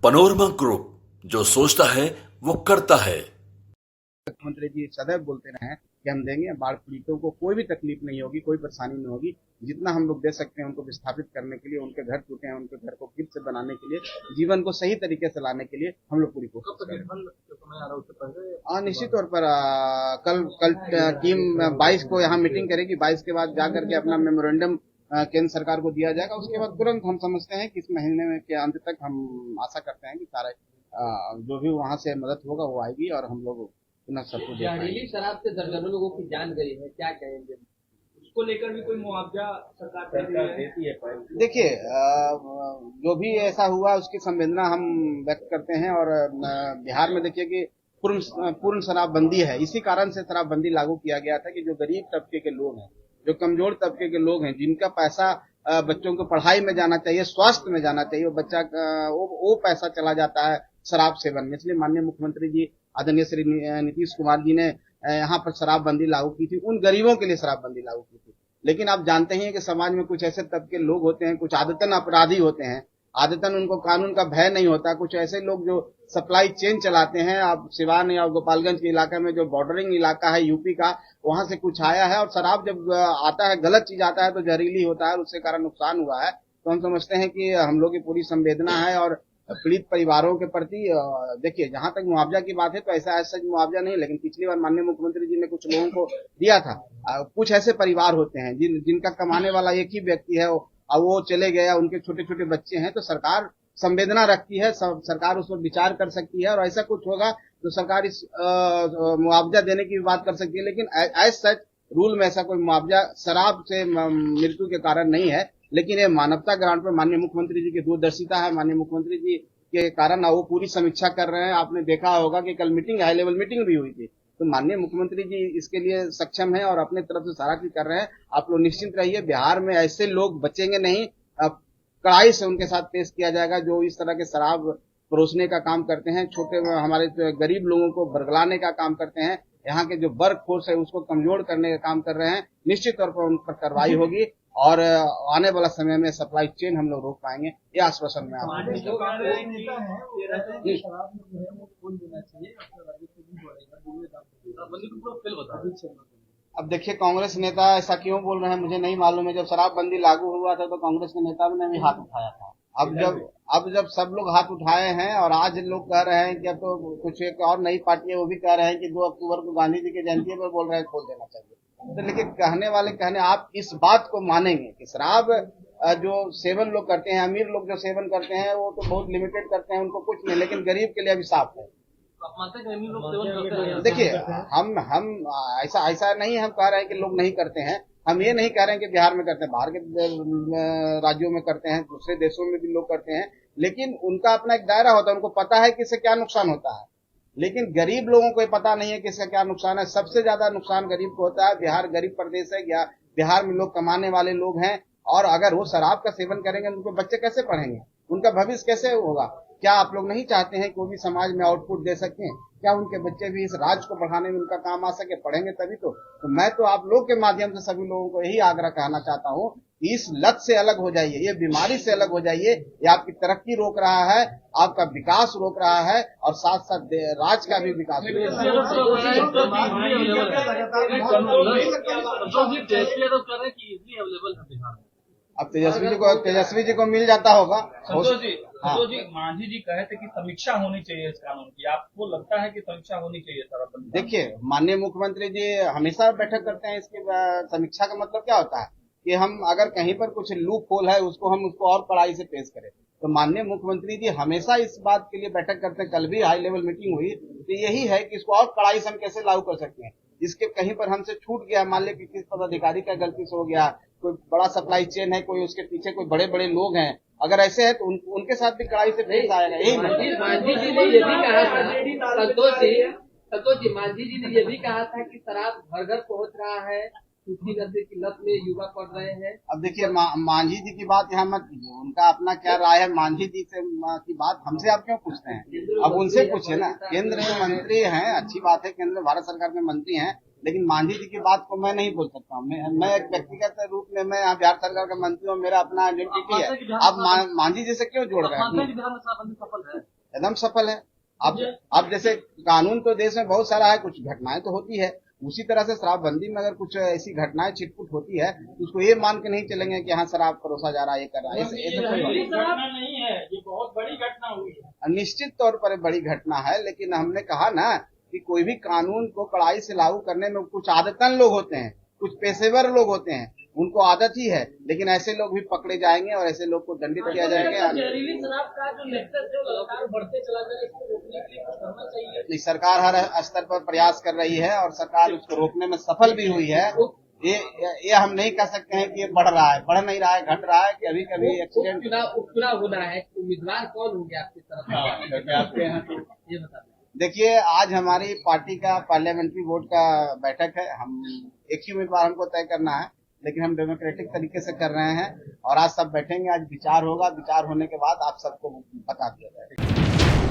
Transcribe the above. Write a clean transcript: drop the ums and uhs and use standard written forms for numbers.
Panorama group, जो सोचता है वो करता है। मुख्यमंत्री जी सदैव बोलते रहे हैं कि हम देंगे, बाढ़ पीड़ितों को कोई भी तकलीफ नहीं होगी, कोई परेशानी नहीं होगी। जितना हम लोग दे सकते हैं उनको विस्थापित करने के लिए, उनके घर टूटे हैं उनके घर को फिर से बनाने के लिए, जीवन को सही तरीके से लाने के लिए हम लोग पूरी कोशिश करेंगे। निश्चित तौर पर कल टीम 22 को यहाँ मीटिंग करेगी। 22 के बाद जाकर के अपना मेमोरेंडम केंद्र सरकार को दिया जाएगा। उसके बाद तुरंत हम समझते हैं कि इस महीने के अंत तक हम आशा करते हैं कि सारा जो भी वहाँ से मदद होगा वो आएगी और हम लोग पुनः सब कुछ जहरीली शराब से दर्जनों लोगों की जान गई है, क्या कहेंगे? उसको लेकर भी कोई मुआवजा सरकार देती है? देखिए, जो भी ऐसा हुआ उसकी संवेदना हम व्यक्त करते हैं। और बिहार में देखिए कि पूर्ण शराबबंदी है। इसी कारण से शराबबंदी लागू किया गया था कि जो गरीब तबके के लोग हैं, जो कमजोर तबके के लोग हैं, जिनका पैसा बच्चों को पढ़ाई में जाना चाहिए, स्वास्थ्य में जाना चाहिए, वो पैसा चला जाता है शराब सेवन में। इसलिए माननीय मुख्यमंत्री जी आदरणीय श्री नीतीश कुमार जी ने यहाँ पर शराबबंदी लागू की थी। उन गरीबों के लिए शराबबंदी लागू की थी। लेकिन आप जानते हैं कि समाज में कुछ ऐसे तबके लोग होते हैं, कुछ आदतन अपराधी होते हैं, आदतन उनको कानून का भय नहीं होता। कुछ ऐसे लोग जो सप्लाई चेन चलाते हैं। आप सिवान या गोपालगंज के इलाके में जो बॉर्डरिंग इलाका है यूपी का, वहां से कुछ आया है और शराब जब आता है, गलत चीज आता है तो जहरीली होता है, उससे कारण नुकसान हुआ है। तो हम समझते हैं कि हम लोग की पूरी संवेदना है और पीड़ित परिवारों के प्रति। देखिए, जहां तक मुआवजा की बात है तो ऐसा सच मुआवजा नहीं, लेकिन पिछली बार माननीय मुख्यमंत्री जी ने कुछ लोगों को दिया था। कुछ ऐसे परिवार होते हैं जिनका कमाने वाला एक ही व्यक्ति है और वो चले गया, उनके छोटे छोटे बच्चे हैं, तो सरकार संवेदना रखती है, सरकार उस पर विचार कर सकती है। और ऐसा कुछ होगा तो सरकार इस मुआवजा देने की भी बात कर सकती है। लेकिन एज सच रूल में ऐसा कोई मुआवजा शराब से मृत्यु के कारण नहीं है। लेकिन ये मानवता ग्राउंड पर माननीय मुख्यमंत्री जी की दूरदर्शिता है। माननीय मुख्यमंत्री जी के कारण वो पूरी समीक्षा कर रहे हैं। आपने देखा होगा कि कल मीटिंग, हाई लेवल मीटिंग भी हुई थी। तो माननीय मुख्यमंत्री जी इसके लिए सक्षम है और अपने तरफ से सारा चीज कर रहे हैं। आप लोग निश्चिंत रहिए, बिहार में ऐसे लोग बचेंगे नहीं। कड़ाई से उनके साथ पेश किया जाएगा जो इस तरह के शराब परोसने का काम करते हैं, छोटे हमारे गरीब लोगों को बरगलाने का काम करते हैं, यहाँ के जो वर्क फोर्स है उसको कमजोर करने का काम कर रहे हैं। निश्चित तौर पर उन पर कार्रवाई होगी और आने वाला समय में सप्लाई चेन हम लोग रोक पाएंगे, ये आश्वासन में आपको। अब देखिए, कांग्रेस नेता ऐसा क्यों बोल रहे हैं मुझे नहीं मालूम है। जब शराबबंदी लागू हुआ था तो कांग्रेस के नेता ने भी हाथ उठाया था। अब जब सब लोग हाथ उठाए हैं और आज लोग कह रहे हैं कि अब तो कुछ एक और नई पार्टी है वो भी कह रहे हैं कि 2 अक्टूबर को गांधी जी की जयंती पर बोल रहे हैं खोल देना चाहिए। तो लेकिन कहने वाले कहने, आप इस बात को मानेंगे कि शराब जो सेवन लोग करते हैं, अमीर लोग जो सेवन करते हैं वो तो बहुत लिमिटेड करते हैं, उनको कुछ नहीं, लेकिन गरीब के लिए अभिशाप है। देखिए, हम ऐसा नहीं हम कह रहे हैं कि लोग नहीं करते हैं। हम ये नहीं कह रहे हैं कि बिहार में करते हैं, बाहर के राज्यों में करते हैं, दूसरे देशों में भी लोग करते हैं। लेकिन उनका अपना एक दायरा होता है, उनको पता है कि इससे क्या नुकसान होता है। लेकिन गरीब लोगों को पता नहीं है कि इसका क्या नुकसान है। सबसे ज्यादा नुकसान गरीब को होता है। बिहार गरीब प्रदेश है, बिहार में लोग कमाने वाले लोग हैं और अगर वो शराब का सेवन करेंगे तो उनके बच्चे कैसे पढ़ेंगे, उनका भविष्य कैसे होगा? क्या आप लोग नहीं चाहते हैं कि वो भी समाज में आउटपुट दे सकें? क्या उनके बच्चे भी इस राज्य को बढ़ाने में उनका काम आ सके? पढ़ेंगे तभी तो मैं तो आप लोग के माध्यम से सभी लोगों को यही आग्रह कहना चाहता हूँ कि इस लत से अलग हो जाइए, ये बीमारी से अलग हो जाइए। ये आपकी तरक्की रोक रहा है, आपका विकास रोक रहा है और साथ साथ राज्य का भी विकास रोक रहा है। अब तेजस्वी जी को मिल जाता होगा। संतोष जी, मांझी जी कहे थे कि समीक्षा होनी चाहिए इस कानून की, आपको लगता है कि समीक्षा होनी चाहिए शराबबंदी? देखिए, माननीय मुख्यमंत्री जी हमेशा बैठक करते हैं। इसकी समीक्षा का मतलब क्या होता है कि हम अगर कहीं पर कुछ लूप होल है उसको और कड़ाई से पेश करें। तो माननीय मुख्यमंत्री जी हमेशा इस बात के लिए बैठक करते हैं। कल भी हाई लेवल मीटिंग हुई तो यही है कि इसको और कड़ाई से हम कैसे लागू कर सकते हैं। इसके कहीं पर हमसे छूट गया, मान लिया कि किस पदाधिकारी का गलती से हो गया, कोई बड़ा सप्लाई चेन है, कोई उसके पीछे कोई बड़े बड़े लोग हैं, अगर ऐसे है तो उनके साथ भी कड़ाई से पेश आएगा। यही मांझी जी ने ये भी कहा था, संतोष जी मांझी जी ने ये भी कहा था कि शराब घर घर पहुंच रहा है, सूखी नशे की लत में युवा पड़ रहे हैं। अब देखिए, मांझी जी की बात यहाँ मत कीजिए, उनका अपना क्या राय है। मांझी जी से की बात हमसे आप क्यों पूछते हैं? अब उनसे पूछिए ना। केंद्र में मंत्री हैं, अच्छी बात है, केंद्र में भारत सरकार में मंत्री हैं, लेकिन मांझी जी की बात को मैं नहीं बोल सकता हूँ। मैं एक व्यक्तिगत रूप में मैं यहाँ बिहार सरकार का मंत्री हूँ, मेरा अपना आइडेंटिटी है। आप मांझी जी से क्यों जोड़ रहे हैं? एकदम सफल है। अब जैसे कानून तो देश में बहुत सारा है, कुछ घटनाएं तो होती है, उसी तरह से शराबबंदी में अगर कुछ ऐसी घटनाएं छिटपुट होती है तो उसको ये मान के नहीं चलेंगे कि हाँ शराब परोसा जा रहा है, ये कर रहा है, ऐसे कोई बात घटना नहीं है, ये बहुत बड़ी घटना हुई है। नहीं। निश्चित तौर पर बड़ी घटना है, लेकिन हमने कहा ना कि कोई भी कानून को कड़ाई से लागू करने में कुछ आदतन लोग होते हैं, कुछ पेशेवर लोग होते हैं, उनको आदत ही है, लेकिन ऐसे लोग भी पकड़े जाएंगे और ऐसे लोग को दंडित किया जाएगा। जहरीली शराब का जो नेक्सस है वो लगातार बढ़ते चला जा रहा है, इसको रोकने के लिए कुछ करना चाहिए। सरकार हर स्तर पर प्रयास कर रही है और सरकार उसको रोकने में सफल भी हुई है। ये हम नहीं कह सकते हैं कि ये बढ़ रहा है, बढ़ नहीं रहा है, घट रहा है। कभी कभी एक्सीडेंट उपचुनाव होना है, उम्मीदवार कौन होंगे आपकी तरफ? आपके यहाँ ये बता दें। देखिए, आज हमारी पार्टी का पार्लियामेंट्री बोर्ड का बैठक है। हम एक ही उम्मीदवार हमको तय करना है, लेकिन हम डेमोक्रेटिक तरीके से कर रहे हैं और आज सब बैठेंगे, आज विचार होगा, विचार होने के बाद आप सबको बता दिया जाएगा।